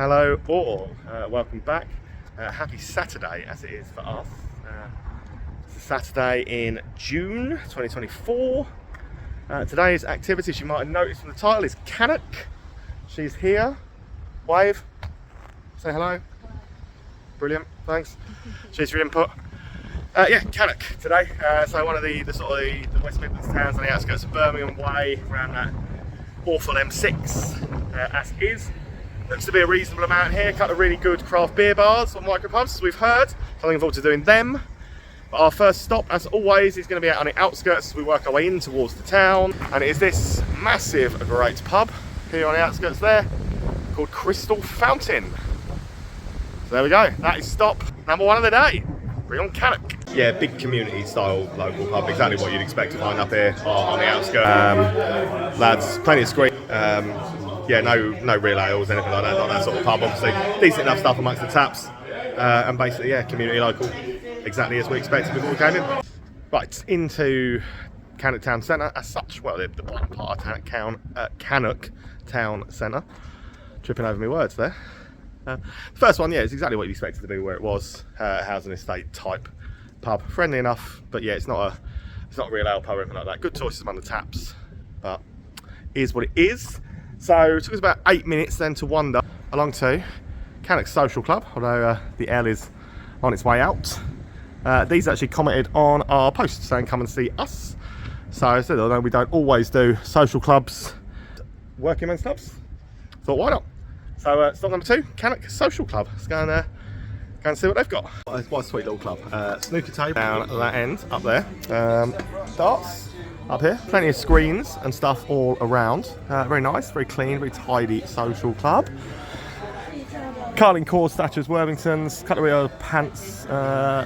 Hello all, welcome back. Happy Saturday as it is for us. It's a Saturday in June 2024. Today's activities, you might have noticed from the title, is Cannock. She's here. Wave. Say hello. Brilliant, thanks. Cheers for your input. Yeah, Cannock today. So one of the West Midlands towns on the outskirts of Birmingham Way, around that awful M6 as is. Looks to be a reasonable amount here. A couple of really good craft beer bars or micropubs, as we've heard. So I'm looking forward to doing them. But our first stop, as always, is going to be out on the outskirts as we work our way in towards the town. And it is this massive, great pub here on the outskirts there, called Crystal Fountain. So there we go. That is stop number one of the day. Bring on Cannock. Yeah, big community style local pub, exactly what you'd expect to find up here on the outskirts. Lads, plenty of screen. Yeah, no real ales, anything like that, not that sort of pub, obviously. Decent enough stuff amongst the taps. And basically, yeah, community local, exactly as we expected before we came in. Right, into Cannock Town Centre as such. Well, the bottom part of Cannock Town Centre. Tripping over my words there. The first one, yeah, it's exactly what you expected to be where it was. Housing estate type pub. Friendly enough, but yeah, it's not a real ale pub or anything like that. Good choices among the taps, but is what it is. So it took us about 8 minutes then to wander along to Cannock Social Club, although the L is on its way out. These actually commented on our post saying come and see us. So I said, although we don't always do social clubs, working men's clubs, thought why not? So stop number 2, Cannock Social Club. Let's go and see what they've got. What a sweet little club. Snooker table down at that end, up there. Darts. Up here, plenty of screens and stuff all around. Very nice, very clean, very tidy social club. Carling cord statues, Worthingtons, cutlery pants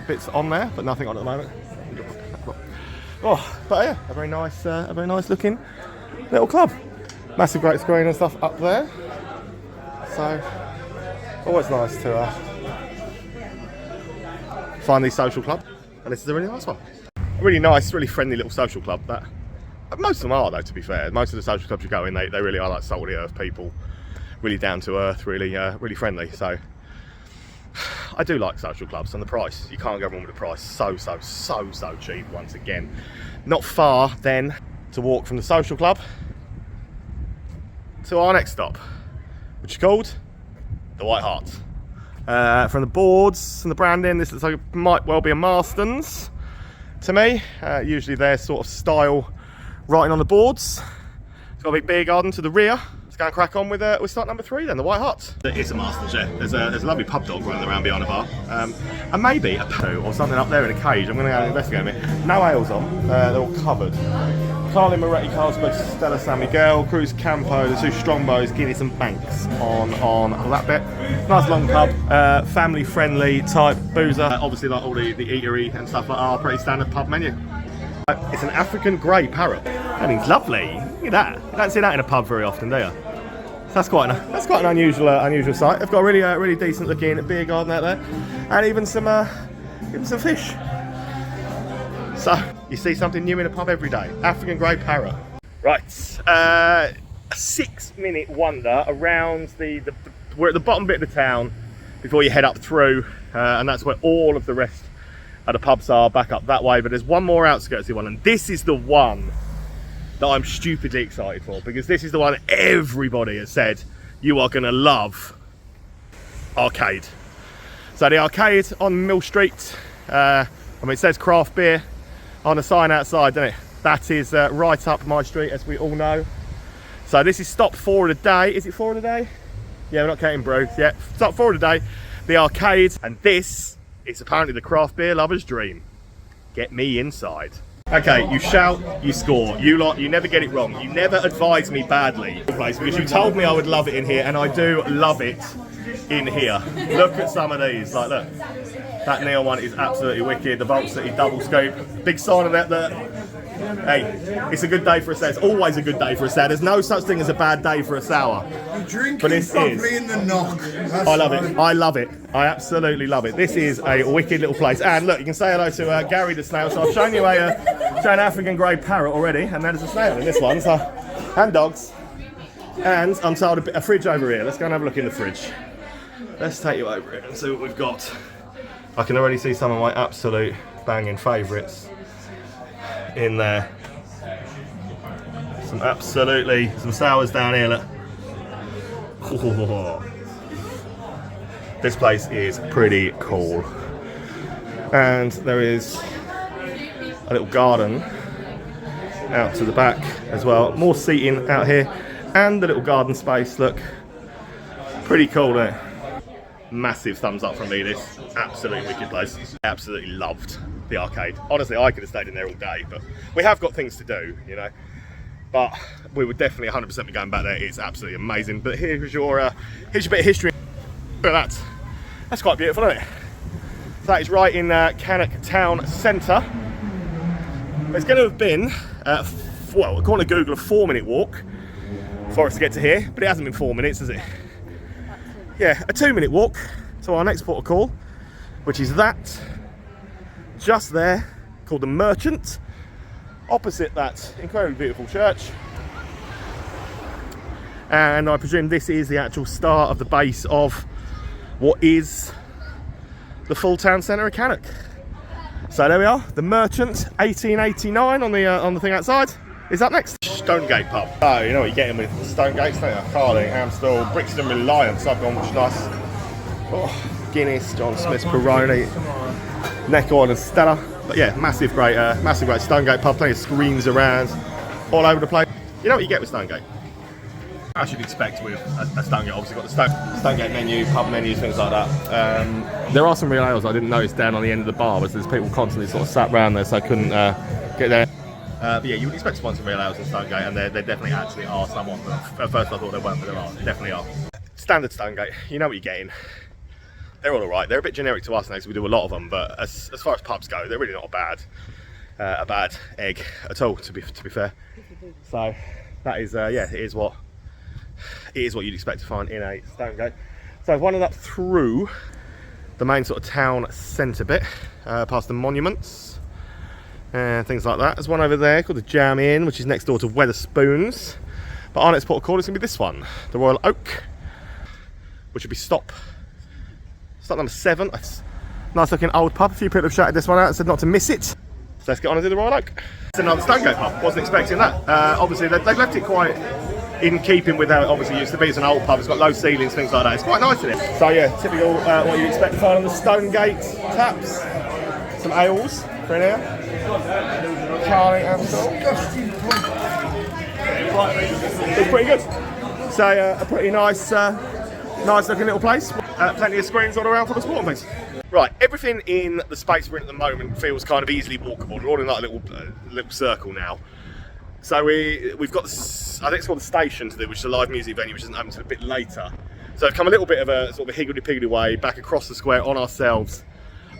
bits on there, but nothing on at the moment. Oh, but yeah, a very nice looking little club. Massive great screen and stuff up there. So always nice to find these social clubs, and this is a really nice one. Really nice, really friendly little social club. That most of them are, though, to be fair. Most of the social clubs you go in, they really are like salt of the earth people, really down to earth, really friendly. So I do like social clubs, and the price, you can't go wrong with the price. So cheap once again. Not far then to walk from the social club to our next stop, which is called the White Hart. From the boards and the branding, this looks like it might well be a Marston's. To me, usually their sort of style writing on the boards. It's got a big beer garden to the rear. Let's go and crack on with start number 3 then, the White Hart. It's a Marston's, yeah. There's a lovely pub dog running around behind the bar. And maybe a poo or something up there in a cage. I'm going to go and investigate it. No ales on, they're all covered. Carly Moretti, Carlsberg, Stella San Miguel, Cruz Campo, the 2 Strongbows, Guinness and Banks on that bit. Nice long pub, family friendly type boozer. Obviously like all the eatery and stuff like our pretty standard pub menu. It's an African grey parrot. I mean, it's lovely. Look at that. You don't see that in a pub very often, do you? So that's quite an unusual sight. They've got a really decent looking beer garden out there, and even some fish. So you see something new in a pub every day. African grey parrot. Right, a 6-minute wander around we're at the bottom bit of the town before you head up through, and that's where all of the rest of the pubs are, back up that way. But there's one more outskirtsy one, and this is the one that I'm stupidly excited for, because this is the one everybody has said you are going to love. Arcade. So the Arcade on Mill Street, I mean, it says craft beer on the sign outside, doesn't it? That is right up my street, as we all know. So this is stop 4 of the day. Is it 4 of the day? Yeah, we're not counting brew. Yeah, stop 4 of the day. The Arcade, and this is apparently the craft beer lover's dream. Get me inside. Okay, you shout, you score. You never get it wrong. You never advise me badly, because you told me I would love it in here, and I do love it in here. Look at some of these. Like, look. That Neil one is absolutely wicked. The Vault City double scoop. Big sign of that. Hey, it's a good day for a sour. It's always a good day for a sour. There's no such thing as a bad day for a sour. You're drinking properly in the knock. I love it. I love it. I absolutely love it. This is a wicked little place. And look, you can say hello to Gary the snail. So I've shown you an African grey parrot already, and there's a snail in this one. So, and dogs. And I'm told a fridge over here. Let's go and have a look in the fridge. let's take you over it and see what we've got. I can already see some of my absolute banging favourites in there. Some sours down here, look. This place is pretty cool. And there is a little garden out to the back as well. More seating out here and the little garden space, look. Pretty cool, isn't it? Massive thumbs up from me, this. Absolutely wicked place. Absolutely loved the arcade. Honestly, I could have stayed in there all day, but we have got things to do, you know. But we would definitely 100% be going back there. It's absolutely amazing. But here's your bit of history. Look at that. That's quite beautiful, isn't it? So that is right in Cannock town centre. It's going to have been, well, according to Google, a 4-minute walk for us to get to here. But it hasn't been 4 minutes, has it? Yeah, a 2-minute walk to our next port of call, which is that, just there, called the Merchant, opposite that incredibly beautiful church. And I presume this is the actual start of the base of what is the full town centre of Cannock. So there we are, the Merchant, 1889 on the thing outside. Is up next. Stonegate pub. Oh, you know what you're getting with Stonegates, don't you? Carling, Hamstall, Brixton Reliance, I've gone, which is nice. Oh, Guinness, John Smith's Peroni, Neck Oil and Stella. But yeah, massive great Stonegate pub, plenty of screens around, all over the place. You know what you get with Stonegate? As you'd expect with a Stonegate, obviously got the Stonegate menu, pub menus, things like that. There are some real ales I didn't notice down on the end of the bar, but there's people constantly sort of sat around there, so I couldn't get there. But yeah, you would expect to find some real ales in Stonegate, and there definitely actually are someone. At first I thought there weren't, but there are. Definitely are. Standard Stonegate, you know what you're getting. They're all alright. They're a bit generic to us now because we do a lot of them, but as far as pubs go, they're really not a bad egg at all, to be fair. So that is, yeah, it is what you'd expect to find in a Stonegate. So I've wandered up through the main sort of town centre bit, past the monuments. Things like that. There's one over there called the Jam Inn, which is next door to Weatherspoons. But our next port of call is going to be this one, the Royal Oak, which would be stop number 7. Nice looking old pub. A few people have shouted this one out and said not to miss it. So let's get on and do the Royal Oak. It's another Stonegate pub. Wasn't expecting that. Obviously they've left it quite in keeping with how it obviously used to be. It's an old pub. It's got low ceilings, things like that. It's quite nice in it. So yeah, typical what you expect to find on the Stonegate taps. Some ales for in here. Carling and it's pretty good. So a pretty nice looking little place. Plenty of screens all around for the sporting things. Right, everything in the space we're in at the moment feels kind of easily walkable. We're all in like a little circle now. So we've got this, I think it's called the Station to do, which is a live music venue, which isn't open until a bit later. So I've come a little bit of a sort of a higgledy-piggledy way back across the square on ourselves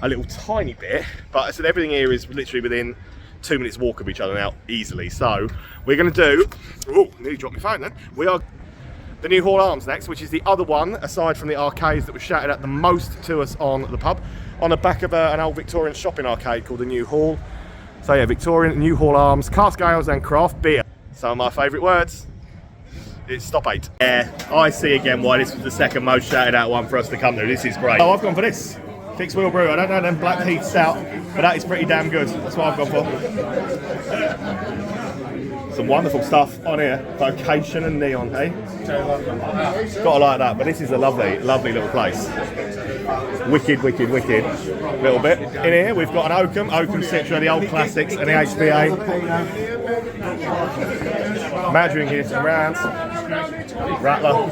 a little tiny bit, but I said everything here is literally within 2 minutes walk of each other now, easily. So we're going to do, oh, nearly dropped my phone then. We are the new Hall Arms next, which is the other one, aside from the arcades that was shouted at the most to us on the pub, on the back of an old Victorian shopping arcade called the New Hall. So yeah, Victorian, New Hall Arms, cask ales and craft beer. Some of my favourite words. It's stop 8. Yeah, I see again why this was the second most shouted out one for us to come to. This is great. Oh, I've gone for this. Fixed Wheel Brew. I don't know them Black Heath Stout, but that is pretty damn good. That's what I've gone for. Some wonderful stuff on here. Vocation and neon, hey? Gotta like that, but this is a lovely, lovely little place. Wicked little bit. In here we've got an Oakham Citra, the old classics, and the HBA. Madrin here, some rounds. Rattler.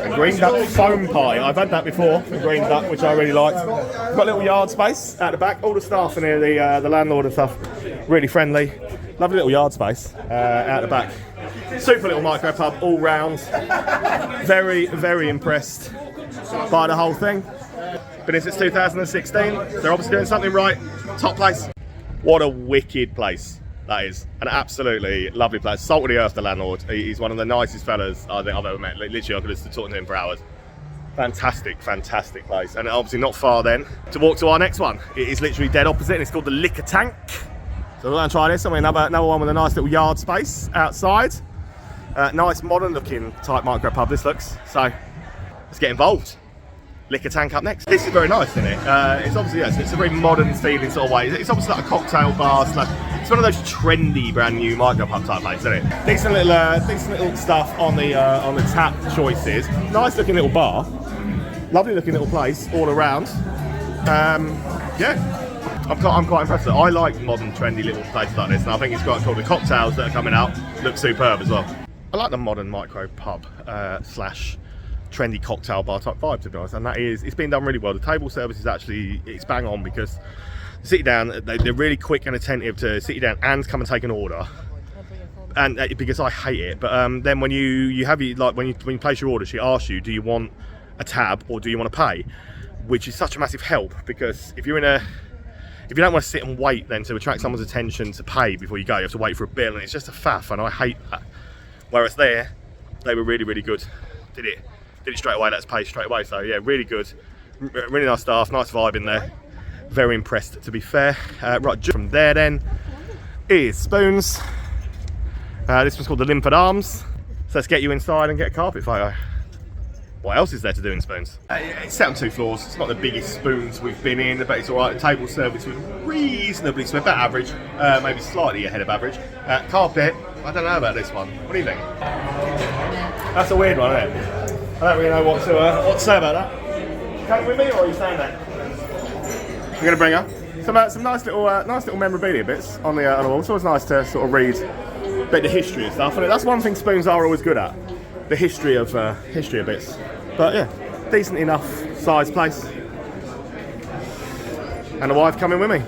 A Green Duck foam pie. I've had that before, the Green Duck, which I really liked. Got a little yard space out the back. All the staff in here, the landlord and stuff, really friendly. Lovely little yard space out the back. Super little micro pub all round. Very, very impressed by the whole thing. Been since 2016. They're obviously doing something right. Top place. What a wicked place that is. An absolutely lovely place. Salt of the earth, the landlord. He's one of the nicest fellas I think I've ever met. Literally, I could have stood talking to him for hours. Fantastic place. And obviously not far then to walk to our next one. It is literally dead opposite, and it's called the Liquor Tank. So we're going to try this. I mean, another one with a nice little yard space outside. Nice modern looking type micro pub this looks. So let's get involved. Liquor tank up next. This is very nice, isn't it? It's obviously, yes, it's a very modern feeling sort of way. It's obviously like a cocktail bar. It's one of those trendy brand new micro pub type places, isn't it? Decent little stuff on the tap choices. Nice looking little bar. Lovely looking little place all around. Yeah. I'm quite impressed. I like modern, trendy little places like this, and I think it's quite cool. The cocktails that are coming out look superb as well. I like the modern micro pub slash trendy cocktail bar type vibe, to be honest, and it's been done really well. The table service is actually, it's bang on, because you sit you down, they're really quick and attentive to sit you down and come and take an order. And because I hate it, but then when you have when you place your order, she asks you, do you want a tab or do you want to pay? Which is such a massive help, because if you don't want to sit and wait then to attract someone's attention to pay before you go, you have to wait for a bill, and it's just a faff, and I hate that. Whereas there, they were really, really good. Did it straight away, let's pay straight away. So yeah, really good, really nice staff, nice vibe in there. Very impressed, to be fair. Right, from there then is Spoons. This one's called the Linford Arms. So let's get you inside and get a carpet photo. What else is there to do in Spoons? It's set on 2 floors. It's not the biggest Spoons we've been in, but it's all right. The table service was reasonably smooth, about average, maybe slightly ahead of average. Carpet, I don't know about this one. What do you think? That's a weird one, isn't it? I don't really know what to say about that. Coming with me, or are you staying there? You're going to bring her some nice little memorabilia bits on the wall. It's always nice to sort of read a bit of the history of stuff, and that's one thing Spoons are always good at. The history of bits, but yeah, decent enough size place. And the wife coming with me.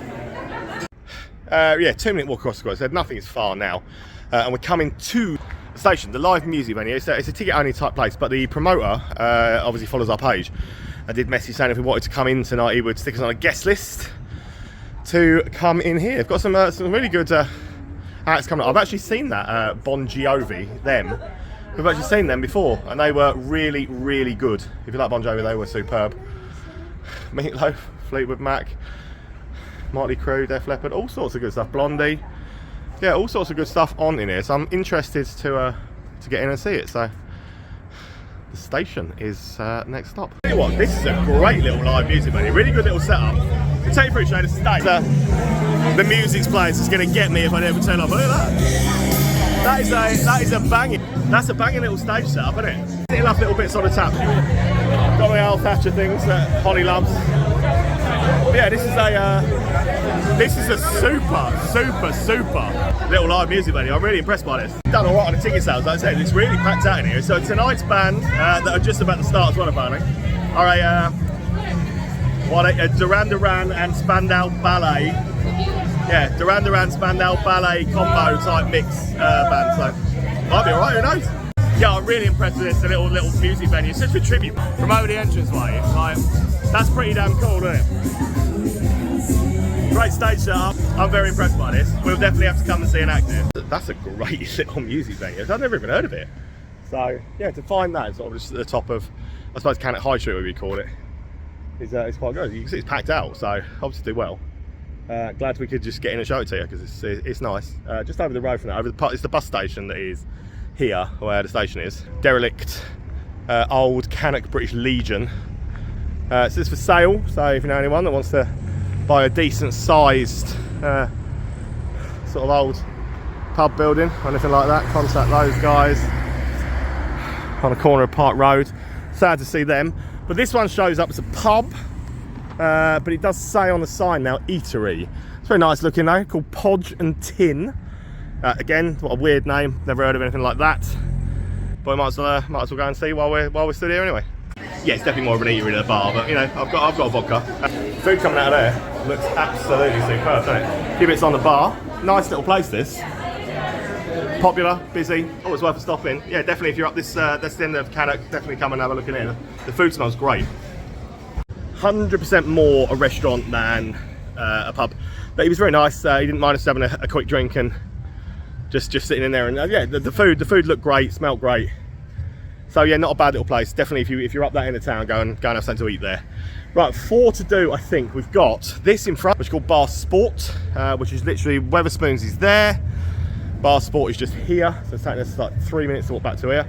Yeah, 2-minute walk across the square. So nothing is far now, and we're coming to the station, the live music venue. It's a ticket only type place, but the promoter obviously follows our page. I did message saying if we wanted to come in tonight, he would stick us on a guest list to come in here. I've got some really good acts coming up. I've actually seen that Bon Jovi, them. We've actually seen them before, and they were really, really good. If you like Bon Jovi, they were superb. Meatloaf, Fleetwood Mac, Motley Crue, Def Leppard, all sorts of good stuff. Blondie, yeah, all sorts of good stuff on in here. So I'm interested to get in and see it. So the station is next stop. Tell you what, this is a great little live music venue. Really good little setup. I'll take you through the stage. The music's playing, so it's going to get me if I never turn up. Look at that. That is a banging. That's a banging little stage setup, isn't it? Little enough little bits on the tap. Got my Al Thatcher things that Holly loves. But yeah, this is a super little live music venue. I'm really impressed by this. Done all right on the ticket sales, like I said. It's really packed out in here. So tonight's band that are just about to start as well, apparently, are a Duran Duran and Spandau Ballet. Yeah, Duran Duran Spandau Ballet combo type mix band, so might be alright, who knows? Yeah, I'm really impressed with this, the little music venue. It's such a tribute from over the entranceway. Like, that's pretty damn cool, isn't it? Great stage setup. I'm very impressed by this. We'll definitely have to come and see an act here. That's a great little music venue. I've never even heard of it. So yeah, to find that sort of just at the top of, I suppose, Cannock High Street, we call it, is quite good. You can see it's packed out, so obviously do well. Glad we could just get in and show it to you, because it's nice. Just over the road from that, it's the bus station that is here, where the station is. Derelict, old Cannock British Legion. So it's for sale, so if you know anyone that wants to buy a decent sized sort of old pub building or anything like that, contact those guys on the corner of Park Road. Sad to see them, but this one shows up as a pub. But it does say on the sign now, eatery. It's very nice looking though, called Podge and Tin. Again, what a weird name, never heard of anything like that. But we might as well go and see while we're still here anyway. Yeah, it's definitely more of an eatery than a bar, but you know, I've got a vodka. Food coming out of there looks absolutely superb, doesn't it? A few bits on the bar. Nice little place this. Popular, busy, always worth a stop in. Yeah, definitely if you're up this end of Cannock, definitely come and have a look in here. The food smells great. 100% more a restaurant than a pub, but he was very nice. He didn't mind us having a quick drink and just sitting in there, and yeah, the food looked great, smelled great. So yeah, not a bad little place. Definitely if you're up that end of town, go and have something to eat there. Right, 4 to do. I think we've got this in front, which is called Bar Sport, which is literally Wetherspoons is there. Bar Sport is just here, so it's taking us like 3 minutes to walk back to here.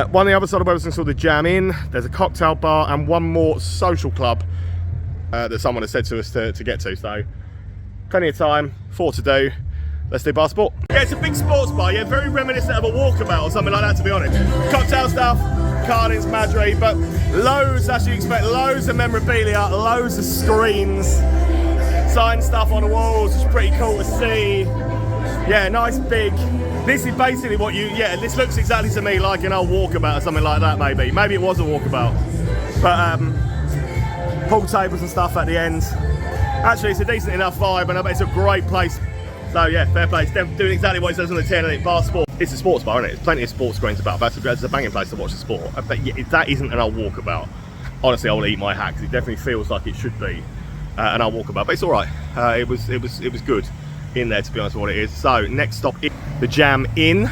One on the other side of Wellington is called the Jam Inn. There's a cocktail bar and one more social club that someone has said to us to get to. So plenty of time, 4 to do. Let's do Bar Sport. Yeah, it's a big sports bar. Yeah, very reminiscent of a walkabout or something like that, to be honest. Cocktail stuff, carnings, Madry, but loads, as you expect, loads of memorabilia, loads of screens, sign stuff on the walls. It's pretty cool to see. Yeah, nice big. This is basically what you, yeah, this looks exactly to me like an old walkabout or something like that, maybe. Maybe it was a walkabout. But pool tables and stuff at the end. Actually, it's a decent enough vibe and it's a great place. So yeah, fair play. It's doing exactly what it says on the tin, and it Bar Sport. It's a sports bar, isn't it? There's plenty of sports screens about. But it's a banging place to watch the sport. But yeah, if that isn't an old walkabout, honestly, I will eat my hat because it definitely feels like it should be an old walkabout. But it's all right. It was good in there, to be honest with what it is. So next stop is the Jam Inn.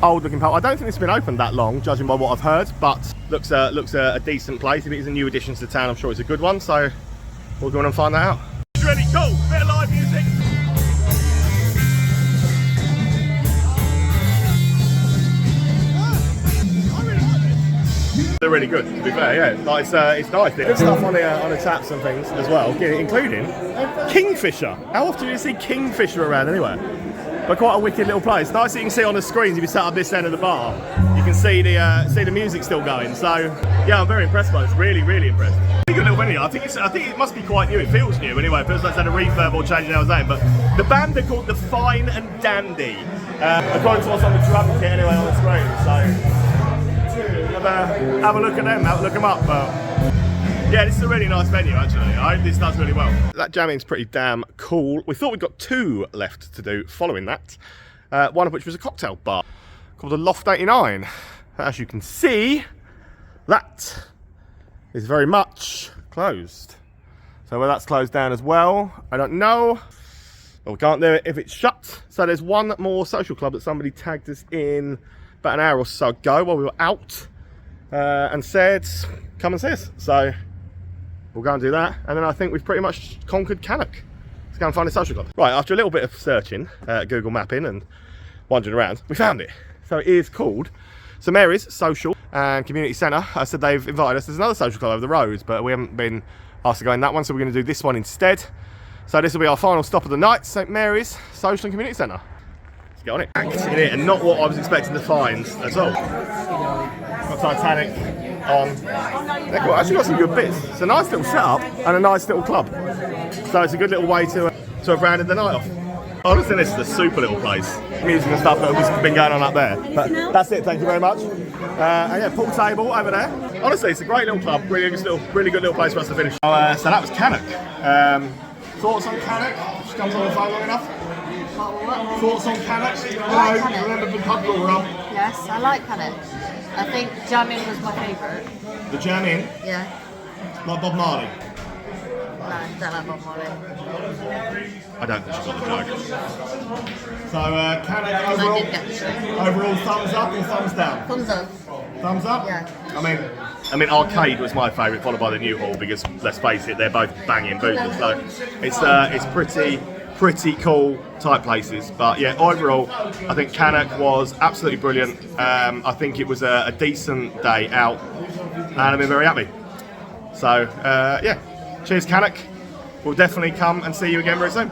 Old looking pub. I don't think it's been open that long, judging by what I've heard, but looks a decent place. If it is a new addition to the town, I'm sure it's a good one. So we'll go on and find that out. It's really cool. Bit of live music. They're really good, to be fair. Yeah, like, it's nice. There's stuff on the taps and things as well, including kingfisher. How often do you see kingfisher around anywhere? But quite a wicked little place. Nice that you can see on the screens if you sat up this end of the bar. You can see the music still going. So yeah, I'm very impressed by this. Really, really impressed. Pretty good little venue. I think it must be quite new. It feels new anyway. It feels like it's had a refurb or change in our name. But the band are called the Fine and Dandy. According to what's on the drum kit anyway on the screen. So have a look at them. Look them up. But yeah, this is a really nice venue actually. I hope this does really well. That Jam Inn's pretty damn cool. We thought we'd got 2 left to do following that. One of which was a cocktail bar called the Loft 89. As you can see, that is very much closed. So whether that's closed down as well, I don't know. Well, we can't do it if it's shut. So there's one more social club that somebody tagged us in about an hour or so ago while we were out and said, come and see us. So we'll go and do that. And then I think we've pretty much conquered Cannock. Let's go and find a social club. Right, after a little bit of searching, Google mapping and wandering around, we found it. So it is called St Mary's Social and Community Centre. I said they've invited us. There's another social club over the road, but we haven't been asked to go in that one, so we're going to do this one instead. So this will be our final stop of the night, St Mary's Social and Community Centre. Let's get on it. In it, and not what I was expecting to find at all. Got Titanic on. They've actually got some good bits. It's a nice little setup and a nice little club. So it's a good little way to have rounded the night off. Honestly, this is a super little place. Music and stuff that has been going on up there. But that's it, thank you very much. And yeah, pool table over there. Honestly, it's a great little club. Really good little place for us to finish. So that was Cannock. Thoughts on Cannock? Just comes on the phone long enough. Thoughts on Cannock? Hello, remember the pub crawl run? Yes, I like Cannock. I think Jam Inn was my favourite. The Jam Inn? Yeah. Like Bob Marley? No, don't like Bob Marley. I don't think she got the joke. So Cannock overall thumbs up or thumbs down? Thumbs up. Thumbs up? Yeah. I mean, Arcade was my favourite, followed by the New Hall, because let's face it, they're both banging boozers. So it's pretty cool type places. But yeah, overall, I think Cannock was absolutely brilliant. I think it was a decent day out, and I've been very happy. So yeah, cheers Cannock. We'll definitely come and see you again very soon.